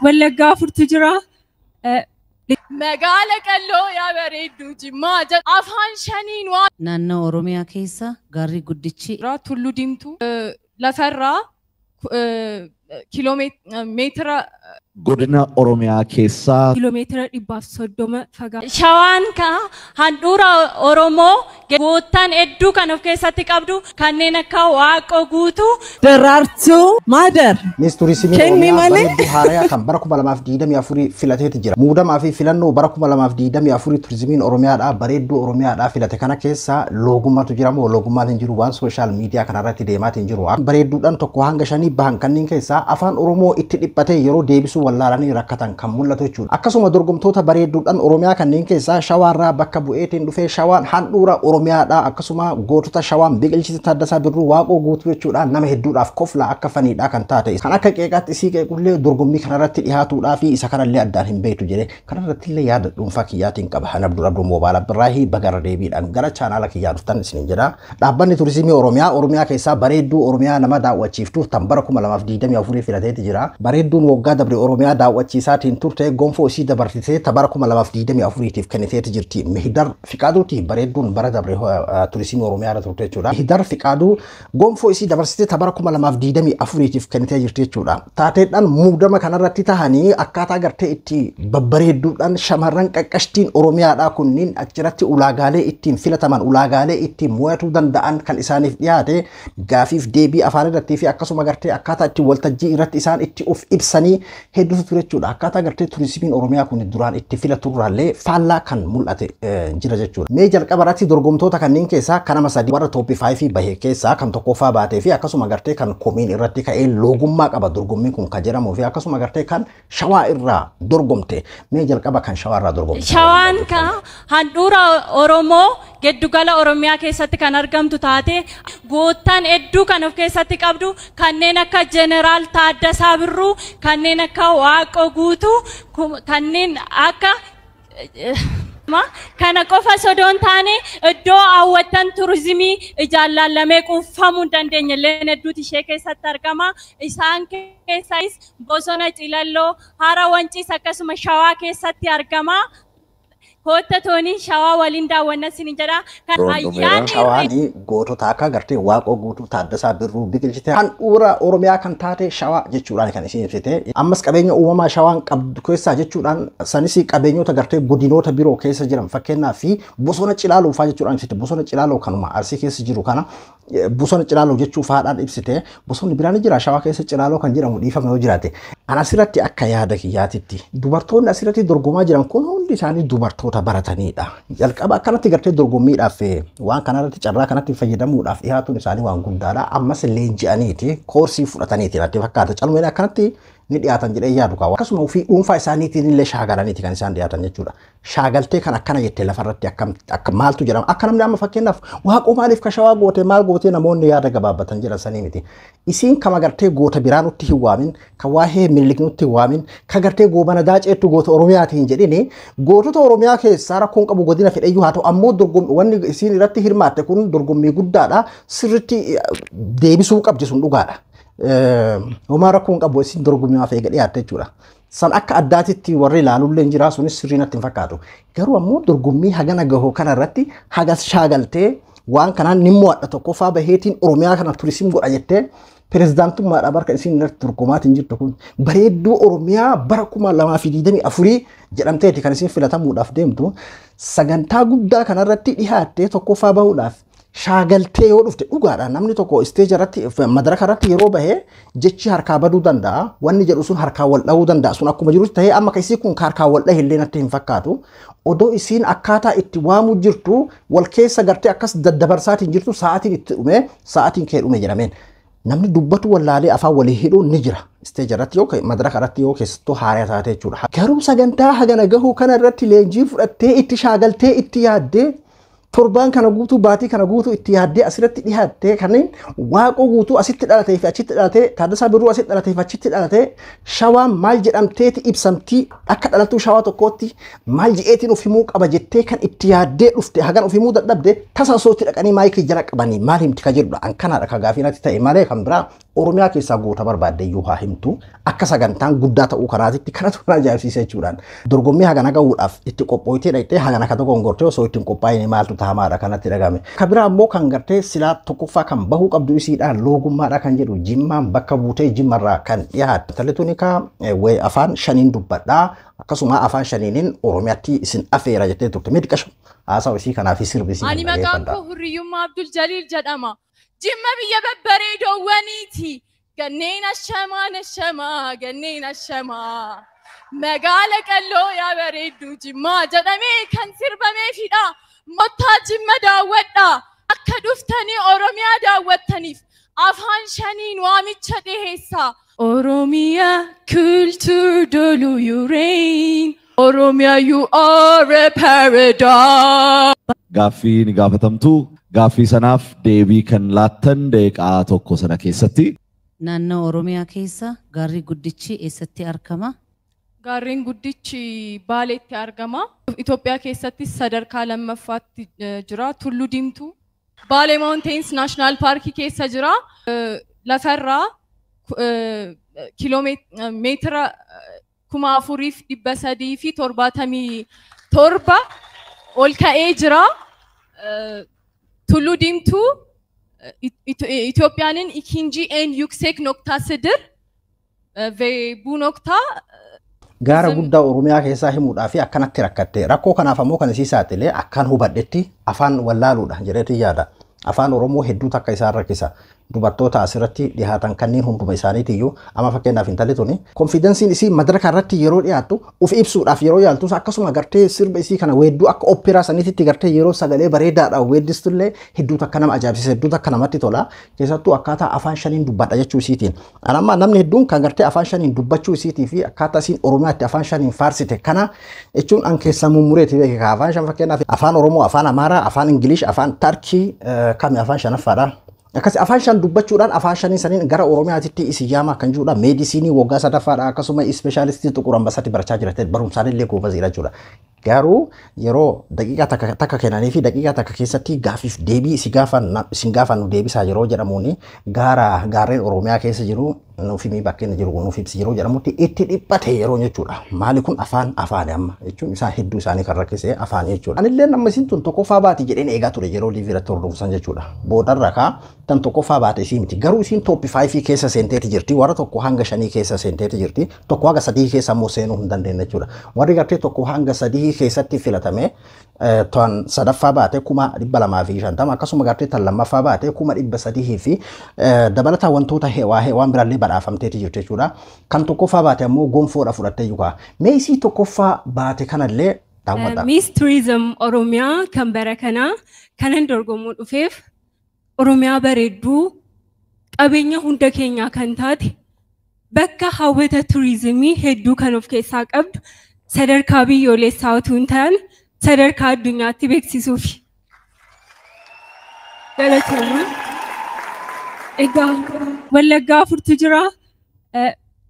Wallaggaa furtu jira. Magaala Qalloo yaa bareeddu Jimmaa afaan shaniin waan naannoo Oromiyaa keessa gaarri guddichi Tulluu Diimtuu lafarraa kiiloomeetira godina Oromiyaa keessa kiiloomeetira 130 fagaata. Shawaan ka handhuura Oromoo gootan hedduu kan of keessatti qabdu kanneen akka Waaqoo guutuu Daraartuu Maadar Turizimii Oromiyaa Haaraa kan bara 2024 filateeti jira. Muudamaa fi filannoo bara 2024 turizimiin Oromiyaadhaa bareedduu Oromiyaadhaa filate kana keessa loogummatu jira moo loogummaan hin jiru waan sooshaal miidiyaa kanarratti deemaatii hin jiru. Bareedduudhaan tokko hanga shanii bahan kanneen keessaa afaan Oromoo itti dhiphatee yeroo deebisuu wallaalanii rakkatan kan mul'atu jechuudha. Akkasuma dorgomtoota bareedduudhaan Oromiyaa kanneen keessaa Shawaarraa bakka bu'eetiin dhufee Shawaan handhuura Oromiyaadhaa akkasuma gootota Shawaan biqilchite Taaddasaa Birruu Waaqoo guutuu jechuudha nama hedduudhaaf koflaa akka faniidhaa kan taate. Kan akka qeeqaatti isii qeequllee dorgommii kanarratti dhiyaatuudhaa fi isa kanallee addaan hin beektu jedhee kanarratti illee yaada dhuunfaa kiyyaatiin qaba. Abduu Moobaala Birraahii bagarra deebiidhaan gara chaanaala kiyyaa dhuftan isiniin jedha. Dhaabbanni turizimii Oromiyaa keessaa bareedduu Oromiyaa nama daawwachiiftu tan bara 2024 filateeti jira. Bareedduun waggaa dabre Oromiyaa daawwachiisaatiin turte gonfoo isii dabarsitee bara 2024tiif kenniteeti jirti. Mihidar Fiqaaduuti bareedduun bara dabre turizimii Oromiyaa turte jechuudha. Mihidar Fiqaaduu gonfoo isii dabarsitee bara 2024tiif kennitee jirti jechuudha. Taateedhaan muudama kanarratti tahanii akkaataa gartee itti babbareedduudhaan shamarran qaqqashtiin Oromiyaadhaa kunniin achirratti ulaagaalee ittiin filataman ulaagaalee ittiin mo'atuu danda'an kan isaaniif dhiyaate gaafiif deebii afaan irratti fi akkasuma gartee akkaataa itti waltajjii irratti isaan itti of ibsanii hedduutu ture jechuudha. Akkaataa gartee turizimiin Oromiyaa kun duraan itti filaturraallee faallaa kan mul'ate jira jechuudha. Mee jalqaba irratti dorgomtoota kanneen keessaa kanama sadii warra tooppii 5 bahee keessaa kan tokkoffaa baatee fi akkasuma gartee kan komiin irratti ka'ee loogummaa qaba dorgommii kun kan jedhamuu fi akkasuma gartee kan Shawaa irraa dorgomte. Mee jalqaba kan Shawaa irraa dorgomte. Shawaan ka handhuura Oromoo giddugala Oromiyaa keessatti kan argamtu taate gootan hedduu kan of keessatti qabdu kanneen akka Jeneraal Taaddasaa Birruu kanneen akka Waaqoo guutuu kanneen akka kana qofa sodoon taane iddoo hawwatan turizimii ijaallallamee quufamuu dandeenye illee hedduutu ishee keessatti argama. Isaan keessaas bosona Cilalloo Hara Wanciis akkasuma Shawaa keessatti argama. Hoottatoonni Shawaa waliin daawwanna isin jedha. Shawaanii gootota akka gartee Waaqoo guutuu Taaddasaa Birruu biqilchite handhuura Oromiyaa kan taate Shawaa jechuudhaan kan isin ibsite. Ammas qabeenya uumamaa Shawaan qabdu keessaa jechuudhaan sanis qabeenyota gartee godinoota biroo keessa jiran fakkeenyaa fi bosona Cilaaloo fa'aa jechuudhaan ibsite. Bosona Cilaaloo kanuma Arsii keessa jiru kana bosona Cilaaloo jechuu fa'aadhaan ibsite. Bosonni biraan jira Shawaa keessa Cilaaloo kan jedhamu dhiifame yoo jiraate. An asirratti akka yaada kiyyaatitti dubartoonni asirratti dorgomaa jiran kun hundi isaanii dubartoota barataniidha. Jalqaba akkanatti gartee dorgommiidhaaf waan kanarratti carraa kanatti fayyadamuudhaaf dhiyaatuun isaanii waan guddaadha. Ammas leenji'aniiti koorsii fudhataniiti natti fakkaata. Calmeen akkanatti ni dhiyaatan jedhee yaadu qaba. Akkasuma ofii dhuunfaa isaaniitiin illee shaagalaniiti kan isaan dhiyaatan jechuudha. Shaagaltee kan akkana jettee lafarratti akka maaltu jedhama. Akka namni amma fakkeenyaaf Waaqoo maaliif ka Shawaa goote maal gootee namoonni yaada gabaabbatan jiran sanii miti. Isiin kama gartee goota biraa nutti hin waamin, ka waa'ee Minilik nutti hin waamin, ka gartee goobana daaceettu goota Oromiyaati hin jedhini. Gootota Oromiyaa keessaa rakkoon qabu godina fedhayyuu haa ta'u ammoo wanni isiin irratti hirmaatte kun dorgommii guddaadha. Sirriitti deebisuu qabdi sun dhugaadha. Homaa rakkoon qabu isin dorgommiidhaaf eega dhiyaatte jechuudha. San akka addaatitti warri ilaaluullee jira sunis sirrii natti hin fakkaatu. Garuu ammoo dorgommii hagana gahoo kanarratti hagas shaagaltee waan kanaan ni mo'adha tokkoffaa baheetiin Oromiyaa kana turizimii godha jettee pirezidaantummaadhaa barka isin irratti dorgomaatiin jirtu kun bareedduu Oromiyaa bara 2024 jedhamteeti kan isin filatamuudhaaf deemtu sagantaa guddaa kanarratti dhiyaattee tokkoffaa bahuudhaaf shaagaltee yoo dhufte dhugaadha namni tokko isteeja irratti madaraka irratti yeroo bahee jechi harkaa baduu danda'a wanni jedhu sun harkaa wal dhahuu danda'a sun akkuma jirutti ta'ee amma keessi kun harkaa wal dhahe illee natti hin fakkaatu odoo isiin akkaataa itti waamuu jirtu wal keessa gartee akkas daddabarsaatiin jirtu sa'aatiin itti dhume sa'aatiin kee dhume jedhameen namni dubbatu wallaalee afaan walii hidhuun ni jira isteeja irratti yoo madaraka irratti yoo keessattuu haaraa taate jechuudha. Garuu sagantaa hagana gahuu kana irratti leenjii fudhattee itti shaagaltee itti yaaddee torban kana guutuu baatii kana guutuu itti yaaddee asirratti dhiyaattee kanneen Waaqoo guutuu asitti dhalatee fi achitti dhalatee Taaddasaa Birruu asitti dhalatee fi achitti dhalatee Shawaan maal jedhamteeti ibsamtii akka dhalatuu Shawaa tokkootti maal je'eetiin of himuu qaba jettee kan itti yaaddee dhufte hagan of himuu dadhabde tasaasootti dhaqanii maayikii jala qabanii maal himti ka jedhudha an kanaadha ka gaafii natti ta'e malee kan biraa Oromiyaa keessaa goota barbaadde iyyuu haa himtu akka sagantaan guddaa ta'uu kanaatitti kanatu na ajaa'ibsiisa jechuudhaan dorgommii hagana gahuudhaaf itti qophooytee dhaqxee hagana ka tokkoon gortee osoo ittiin qophaa'ine maaltu tahamaadha kanatti dhagame. Ka biraa immoo kan gartee silaa tokkoffaa kan bahuu qabdu isiidhaan loogummaadha kan jedhu Jimmaan bakka buutee Jimmarraa kan dhiyaate. Talituun afaan shaniin dubbadhaa akkasuma afaan shaniiniin Oromiyaatti isin afeera jettee turte meeqashu haasawa isii kanaaf sirbisii. Ani maqaan koo Hurriyyummaa Abdul Jaliil jedhama. Jimma biyya babbareedoowwaniiti. Ganneen ashamaa ganneen ashamaa. Magaala qalloo yaa bareeddu Jimmaa jedhamee kan sirbameefidha. Mottaa Jimma daawwadha. Akka dhuftanii Oromiyaa daawwattaniif afaan shaniin waamicha dhiheessa. Oromiyaa culture dolu you reign. Oromiyaa you are a paradise. Gaaffii ni gaafatamtu. Gaaffii sanaaf deebii kan laattan deeqaa tokko sana keessatti. Naannoo Oromiyaa keessa gaarri guddichi eessatti argama? Gaarreen guddichi Baaleetti argama. Itoophiyaa keessatti sadarkaa lammaffaatti jira. Tulluu Diimtuu. Baalee Mountains National Park keessa jira. Lafarraa kiiloomeetira 4,377 ol ka'ee jira. Tulluu Diimtuu Itoophiyaanin ikinci en yüksek noktasıdır ve bu nokta Gaara guddaa Oromiyaa keessaa himuudhaa fi akkanatti rakkatte rakkoo kanaaf ammoo kan isii saaxilee akkaan hubadhetti afaan wallaaluudha jedheeti yaada. Afaan Oromoo hedduu takka isaan rakkisa. Dubartoota asirratti dhihaatan kanneen hunduma isaaniitiyyuu amma fakkeenyaaf intalli tuni konfidensiin isii madaraka irratti yeroo dhiyaattu uf ibsuudhaaf yeroo yaaltus akkasuma gartee sirba isii kana weedduu akka operaa saniititti gartee yeroo sagalee bareedaadhaan weeddistullee hedduu takka nama ajaa'ibsiisa hedduu takka namatti tola keessattuu akkaataa afaan shaniin dubbadha jechuu isiitiin. Anamma namni hedduun kan gartee afaan shaniin dubbachuu isiitii fi akkaataa isiin Oromiyaatti afaan shaniin faarsite kana jechuun an keessaa mummureeti beeka afaan shan fakkeenyaaf afaan Oromoo afaan Amaaraa afaan Ingilish afaan Tarkii kami afaan shanaffaadha. Akkas afaan shan dubbachuudhaan afaan shanii saniin gara Oromiyaatti isin yaama kan jiruudha. Meedisinii waggaa sadaffaadha akkasuma ispeeshaalistii Xuqur Ambassaatti barachaa jirate barumsaan illee goobazidha jechuudha. Garuu yeroo daqiiqaa takka kennanii fi daqiiqaa takka keessatti gaafiif deebii isin gaafannu deebisaa yeroo jedhamuuni gaarreen Oromiyaa keessa jiru nuuf himii bakkeen jiru nuuf ibsi yeroo jedhamutti itti dhiphate yeroo jechuudha. Maali kun afaan amma jechuun isaan hedduu isaanii kan rakkisee afaan jechuudha. Anillee nama isin tun tokkoffaa baati jedheen eegaa ture yeroo liiviirratti hordofsan jechuudha. Boodarra kaa tan tokkoffaa baate isii miti. Garuu isin tooppi 5 keessa seenteeti jirti. Warra tokko hanga 5 keessa seenteeti jirti. Tokko hanga 3 keessa immoo seenuu hin dandeenye jechuudha. Warri gartee tokko hanga 3 keessatti filatame tan sadaffaa baate 250 akkasuma gartee tan lammaffaa baate 300 fi dabalataa wantoota waan biraallee badhaafamteeti jirti jechuudha. Kan tokkoffaa baate ammoo gonfoodha fudhattee yuukaa. Mee isii tokkoffaa baate kanallee daawwadha. Miss Tourism Oromiyaa kan bara kanaa kanan dorgomuu dhufeef Oromiyaa bareedduu qabeenya hunda keenyaa kan taate bakka hawwata turizimii hedduu kan of keessaa qabdu sadarkaa biyyoolessaa utuu hin taane sadarkaa addunyaatti beeksisuuf. Galatoomaa. Egaa Wallaggaa afurtu jira.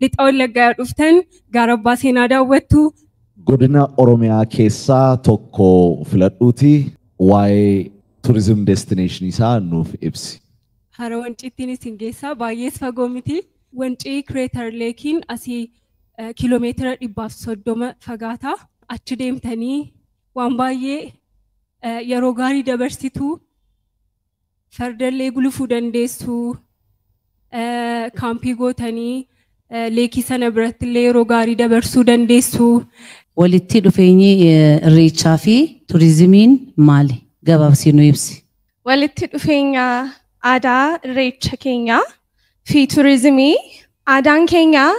Lixa Wallaggaa dhuftan gaara abbaa seenaa daawwattu. Godina Oromiyaa keessaa tokko filadhuuti waa'ee tourism destination isaa nuuf ibsi. Hara Wanciittiin isin geessaa baay'ees fagoo miti. Wancii Crater Lake'n asii kiiloomeetira 130 fagaataa. Achi deemtanii waan baay'ee yeroo gaarii dabarsitu. Fardallee gulufuu dandeessu. Kaampii gootanii leekii sana biratti illee yeroo gaarii dabarsuu dandeessu. Walitti dhufeenyi irreechaa fi turizimiin maali? Gabaabsii nu ibsi. Walitti dhufeenya aadaa irreecha keenyaa fi turizimii aadaan keenyaa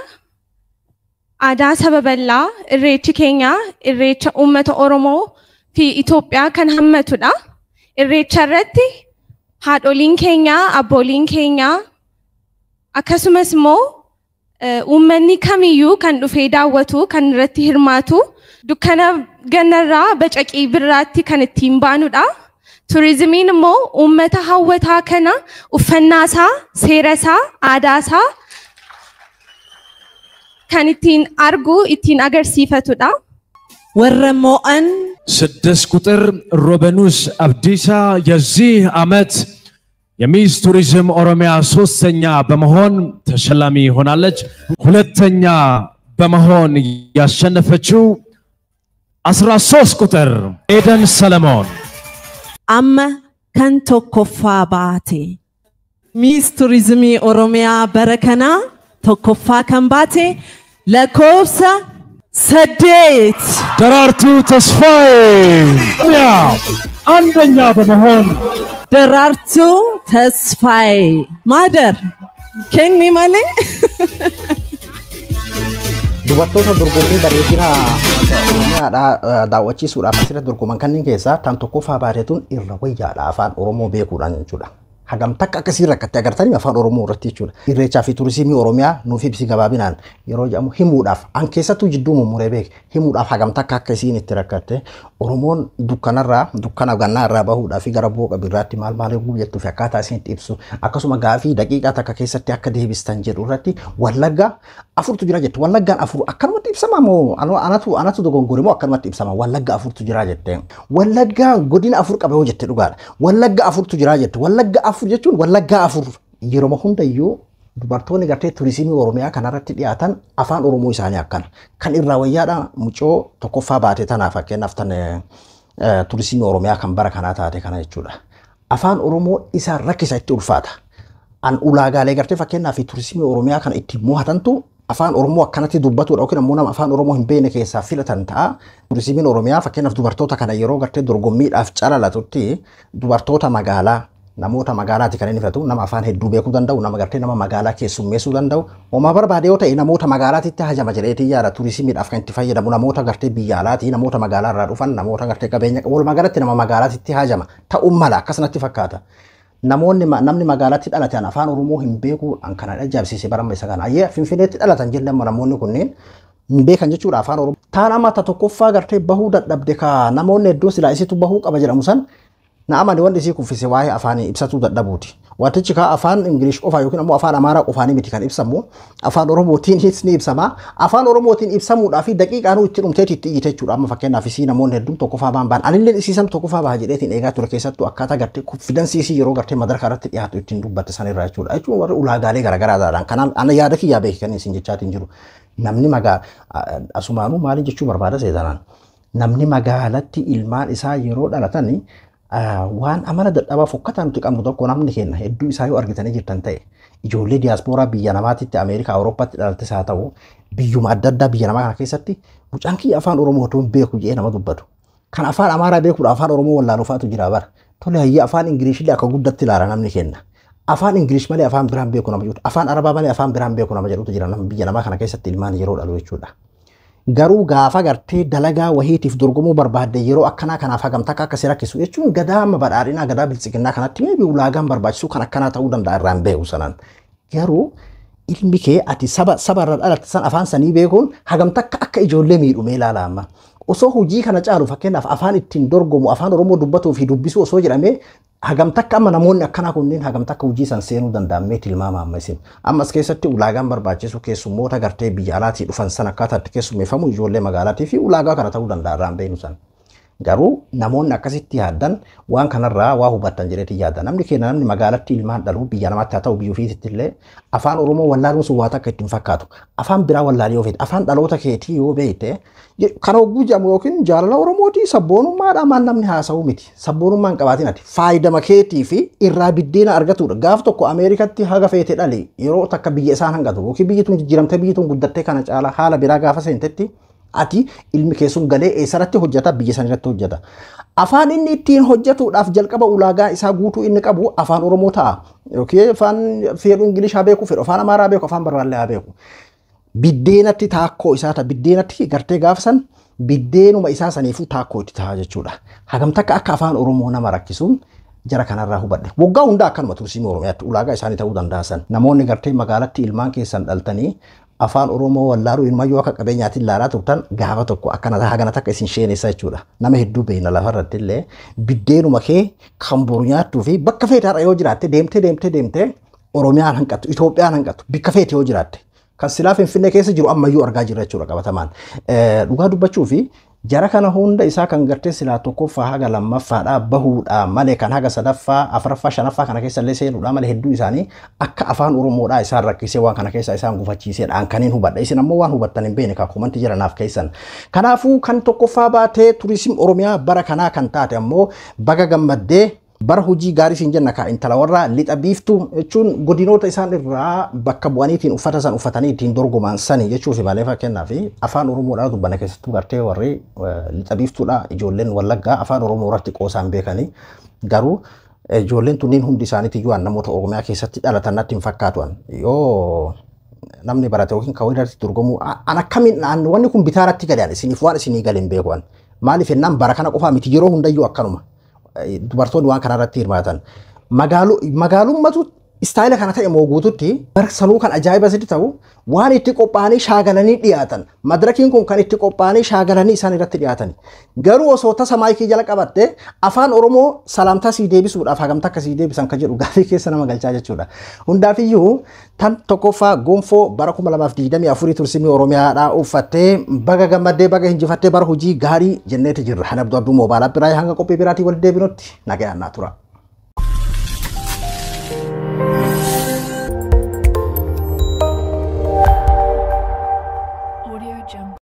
aadaa saba bal'aa irreechi keenyaa irreecha uummata Oromoo fi Itoophiyaa kan hammatudha. Irreecha irratti haadholiin keenyaa abbooliin keenyaa akkasumas immoo uummanni kamiyyuu kan dhufee daawwatu kan irratti hirmaatu dukkana gannarraa bacaqii birraatti kan ittiin baanudha. Turizimiin immoo uummata hawwataa kana uffannaasaa, seerasaa, aadaasaa kan argu ittiin agarsiifatudha. warra mo'an 6 ቁጥር ሮበኑስ አብዲሳ የዚህ ዓመት የሚስ ቱሪዝም ኦሮሚያ ሶስተኛ በመሆን ተሸላሚ ሆናለች። ሁለተኛ በመሆን ያሸነፈችው 13 ቁጥር ኤደን ሰለሞን። አመ ከንቶኮፋ ባቴ ሚስ ቱሪዝም ኦሮሚያ በረከና ቶኮፋ ከንባቴ ለኮብሳ ሰዴት ደራርቱ ተስፋዬ አንደኛ በመሆን ደራርቱ ተስፋዬ ማደር ከኒ ማለ dubartoota dorgommii bareedina daawwachiisuudhaaf asirratti dorgoman kanneen keessaa tan tokkoffaa baatetuun irra wayyaadha afaan Oromoo beekuudhaan jechuudha. Hagam takka akkasii rakkatti agartanii afaan Oromoo irratti jechuudha. Irreechaa fi turizimii Oromiyaa nuuf ibsi gabaabinaan yeroo jedhamu himuudhaaf an keessattuu jidduu mummuree beek himuudhaaf hagam takka akka isiin itti rakkatte Oromoon dukkana gannaa irraa bahuudhaaf fi gara booqa biraatti maal jettuu fi akkaataa isiin itti ibsu akkasuma gaafii daqiiqaa takka keessatti akka deebistan jedhu irratti Wallaggaa afurtu jira jettu. Wallaggaan afur akkanumatti ibsama moo anatu dogongore moo akkanumatti ibsama Wallaggaa afurtu jira jette. Wallaggaa godina afur qaba yoo jette dhugaadha. Wallaggaa afurtu jira jettu. Wallaggaa afur jechuun Wallaggaa afur yeroo hundayyuu dubartoonni gartee turizimii Oromiyaa kanarratti dhiyaatan afaan Oromoo isaanii akkana. Kan irraa wayyaadha mucoo tokkoffaa baate tanaaf fakkeenyaaf tan turizimii Oromiyaa kan bara kanaa taate kana jechuudha. Afaan Oromoo isa rakkisa itti ulfaata. An ulaagaalee gartee fakkeenyaaf turizimii Oromiyaa kana itti mo'atantu afaan Oromoo akkanatti dubbatuudha yookiin ammoo nama afaan Oromoo hin beekne keessaa filatan ta'a. Turizimiin Oromiyaa fakkeenyaaf dubartoota kana yeroo gartee dorgommiidhaaf calalatutti dubartoota magaalaa namoota magaalaati kan inni filatu nama afaan hedduu beekuu danda'u nama gartee nama magaalaa keessummeessuu danda'u homaa barbaade yoo ta'e namoota magaalaatitti hajama jedheetii yaada turizimiidhaaf kan itti fayyadamu namoota gartee biyya alaati namoota magaalaa irraa dhufan namoota gartee qabeenya walumaa galatti nama magaalaatitti hajama ta'uu mala akkasumatti fakkaata. Namni magaalaatti dhalatan afaan Oromoo hin beeku an kana ajaa'ibsiise baramma isa kana ayyee Finfinneetti dhalatan jennaan namoonni kunneen hin beekan jechuudha afaan Oromoo. Taana mata tokkoffaa gartee bahuu dadhabde ka namoonni hedduun silaa isitu bahuu qaba jedhamu san naamani wanti isii kuffise waa'ee afaan ibsatuu dadhabuuti. Wantichi ka afaan Ingilish qofaa yookiin ammoo afaan Amaaraa qofaanii miti kan ibsamu afaan Oromootiin ni ibsama. Afaan Oromootiin ibsamuudhaaf daqiiqaan itti dhumteetti itti iyyite jechuudha. Amma fakkeenyaaf isii namoonni hedduun tokkoffaa baan anillee isiisan tokkoffaa baha jedheetiin eegaa ture keessattuu akkaataa gartee konfidensiisii yeroo gartee madaraka irratti dhiyaatu ittiin dubbatte sanirraa jechuudha. Jechuun warri ulaagaalee garaagaraadhaan kanaan ana yaada kiyyaa beekan isin jechaatiin jiru. Namni asumaanuu maali jechuu barbaada seetanaan. Namni magaalatti ilmaan isaa yeroo dhalatanii waan amala dadhabaa fokkataa nuti qabnu tokko namni kenna hedduu isaa yoo argitanii jirtan ta'e ijoollee diiyaaspooraa biyya namaatitti Ameerikaa Awurooppaatti dhalates haa ta'u biyyuma adda addaa biyya namaa kana keessatti mucaan kiyya afaan Oromoo tuun beeku jedhee nama dubbatu. Kan afaan Amaaraa beekuudha afaan Oromoo wallaaluufaatu jira bara. Tole hayyee afaan Ingilishillee akka guddatti ilaala namni kenna. Afaan Ingilish malee afaan biraan beeku nama jedhu afaan Arabaa malee afaan biraan beeku nama jedhutu jira biyya namaa kana keessatti ilmaan yeroo dhalu jechuudha. Garuu gaafa gartee dalagaa wahiitiif dorgomuu barbaadde yeroo akkanaa kanaaf hagamtaa akka si rakkisu jechuun gadaa amma badhaadhinaa gadaa bilchiqinnaa kanatti mee ulaagaan barbaachisu kan akkanaa ta'uu danda'a irraan beeku sanan. Garuu ilmi kee ati saba irra dhalatte san afaan sanii beekuun hagamtaa akka ijoollee miidhumee ilaala amma. Osoo hojii kana caalu fakkeenyaaf afaan ittiin dorgomu afaan Oromoo dubbatuu fi dubbisuu osoo jedhamee hagamtaa amma namoonni akkanaa kunneen hagamtaa hojii san seenuu danda'amee tilmaama amma isin. Ammas keessatti ulaagaan barbaachisu keessummoota gartee biyya alaatii dhufan san akkaataatti keessummeeffamu ijoollee magaalaatii fi ulaagaa kana ta'uu danda'a irraan beeknu san. Garuu namoonni akkasitti yaaddan waan kanarraa waa hubattan jedheeti yaadda. Namni keenya namni magaalatti ilmaan dhalu biyya namaatti haa ta'u biyya ofiitti illee afaan Oromoo wallaaluun sun waa takka ittiin fakkaatu. Afaan biraa wallaalii yoo feete afaan dhaloota keetii yoo beekte kana hogguu jedhamu yookiin jaalala Oromootii sabboonummaadhaan maal namni haasa'u miti. Sabboonummaan qabaatiin ati faayidama keetii fi irraa biddeena argatudha. Gaaf tokko Ameerikatti haga feete dhali yeroo takka biyya isaan hangatu yookiin biyyi tun jijjiiramtee biyyi tun guddattee kana caala haala biraa gaafa seentetti ati ilmi keessun galee eessarratti hojjeta biyya sanirratti hojjeta. Afaan inni ittiin hojjetuudhaaf jalqaba ulaagaa isaa guutuu inni qabu afaan Oromoo ta'a. Yookiin afaan fedhu Ingilish haa beeku, fedhu afaan Amaaraa haa beeku, afaan biraallee haa beeku. Biddeenatti taakkoo isaa ta'a. Biddeenatti gartee gaafsan biddeenuma isaa saniifuu taakkoo itti ta'a jechuudha. Hagamtaa akka afaan Oromoo nama rakkisuun jara kanarraa hubadhe. Waggaa hundaa akkanuma turizimii Oromiyaatti ulaagaa isaanii ta'uu danda'asan. Namoonni gartee magaalatti ilmaan keessan dhaltanii afaan Oromoo wallaaluu ilmayyuu akka qabeenyaatiin ilaalaa turtan gaafa tokko akkana hagana takka isin sheenessa jechuudha. Nama hedduu beekna lafarratti illee biddeenuma kee kan boru nyaattuu fi bakka feetaadha yoo jiraatte deemtee Oromiyaan hanqattu Itoophiyaan hanqattu bakka feete yoo jiraatte kan silaa Finfinnee keessa jiru ammayyuu argaa jirra jechuudha qabatamaan. Dhugaa dubbachuu fi Jara kana hunda isaa kan gartee silaa tokkoffaa haga lammaffaadhaa bahuudhaa malee kan haga sadaffaa afuraffaa shanaffaa kana keessa illee seenuudhaa malee hedduu isaanii akka afaan Oromoodhaa isaan rakkisee waan kana keessa isaan gufachiiseedhaan kaniin hubadha. Isin ammoo waan hubattan hin beekne kan komantii jiranaaf keessan. Kanaafuu kan tokkoffaa baatee turizim Oromiyaa bara kanaa kan taate ammoo baga gammaddee bara hojii gaarii siin jenna ka intala warra lixa biiftuu jechuun godinoota isaan irraa bakka bu'aniitiin uffata san uffatanii ittiin dorgoman sani jechuufi malee fakkeenyaaf afaan Oromoodhaa dubbanna keessattuu gartee warri lixa biiftuudha ijoolleen Wallaggaa afaan Oromoo irratti qoosaan beekanii garuu ijoolleen tunniin hundi isaaniitti iyyuu namoota Oromiyaa keessatti dhalatan natti hin fakkaatuan yoo namni barate yookiin kan irratti dorgomuu an akkamiin wanni kun bitaaratti galaan isiniif waan isinii galeen beekuan maaliif ennaan bara kana qofaa miti yeroo hundayyuu akkanuma. Dubartoonni waan kanarratti hirmaatan magaalummatu istaayila kana ta'e moo guututti barsanuu kan ajaa'iba sitti ta'u waan itti qophaa'anii shaagalanii dhiyaatan madarakiin kun kan itti qophaa'anii shaagalanii isaan irratti dhiyaatan garuu osoo tasa maayikii jala qabatte afaan Oromoo salaamtaa sii deebisuudhaaf hagamta akka sii deebisan kan jedhu gaaffii keessa nama galchaa jechuudha. Hundaafiyyuu tan tokkoffaa gonfoo bara 2024 turizimii Oromiyaadhaa uffattee baga gammaddee baga hinjifattee bara hojii gaarii jenneeti jirra. Hanabdu Abduu Moobaalaa biraa hanga qophii biraatii wal deebinutti nagayaan naa tura.